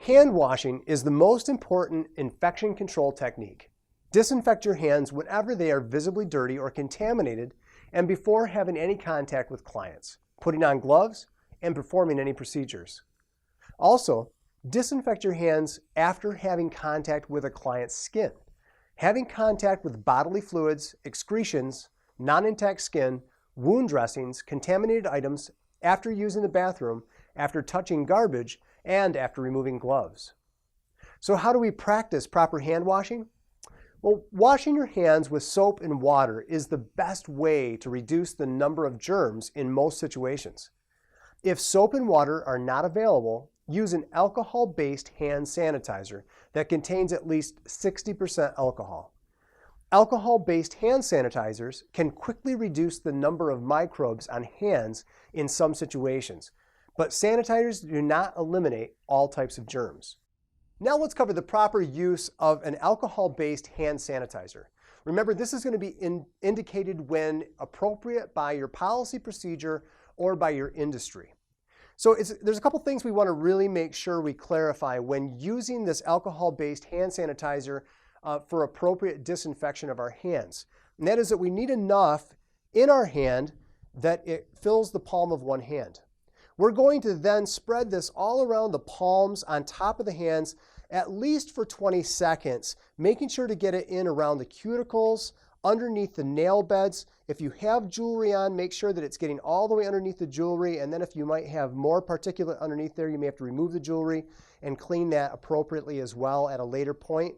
Hand washing is the most important infection control technique. Disinfect your hands whenever they are visibly dirty or contaminated and before having any contact with clients, putting on gloves, and performing any procedures. Also, disinfect your hands after having contact with a client's skin. Having contact with bodily fluids, excretions, non-intact skin, wound dressings, contaminated items, after using the bathroom, after touching garbage, and after removing gloves. So how do we practice proper hand washing? Well, washing your hands with soap and water is the best way to reduce the number of germs in most situations. If soap and water are not available, use an alcohol-based hand sanitizer that contains at least 60% alcohol. Alcohol-based hand sanitizers can quickly reduce the number of microbes on hands in some situations, but sanitizers do not eliminate all types of germs. Now let's cover the proper use of an alcohol-based hand sanitizer. Remember, this is going to be indicated when appropriate by your policy procedure or by your industry. So there's a couple things we want to really make sure we clarify when using this alcohol-based hand sanitizer for appropriate disinfection of our hands. And that is that we need enough in our hand that it fills the palm of one hand. We're going to then spread this all around the palms on top of the hands at least for 20 seconds, making sure to get it in around the cuticles, underneath the nail beds. If you have jewelry on, make sure that it's getting all the way underneath the jewelry, and then if you might have more particulate underneath there, you may have to remove the jewelry and clean that appropriately as well at a later point.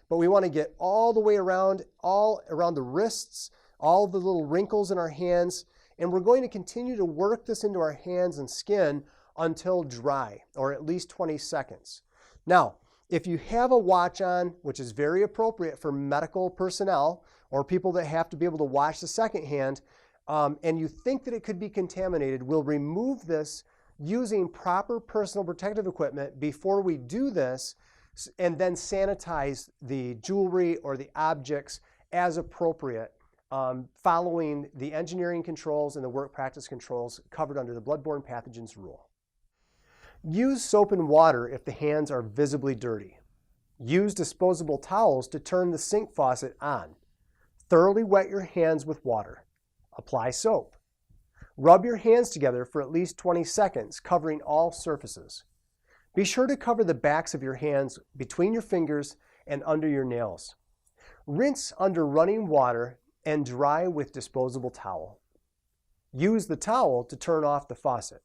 But we want to get all the way around, all around the wrists, all the little wrinkles in our hands, and we're going to continue to work this into our hands and skin until dry, or at least 20 seconds. Now, if you have a watch on, which is very appropriate for medical personnel or people that have to be able to wash the second hand, and you think that it could be contaminated, we'll remove this using proper personal protective equipment before we do this, and then sanitize the jewelry or the objects as appropriate, following the engineering controls and the work practice controls covered under the bloodborne pathogens rule. Use soap and water if the hands are visibly dirty. Use disposable towels to turn the sink faucet on. Thoroughly wet your hands with water. Apply soap. Rub your hands together for at least 20 seconds, covering all surfaces. Be sure to cover the backs of your hands between your fingers and under your nails. Rinse under running water and dry with disposable towel. Use the towel to turn off the faucet.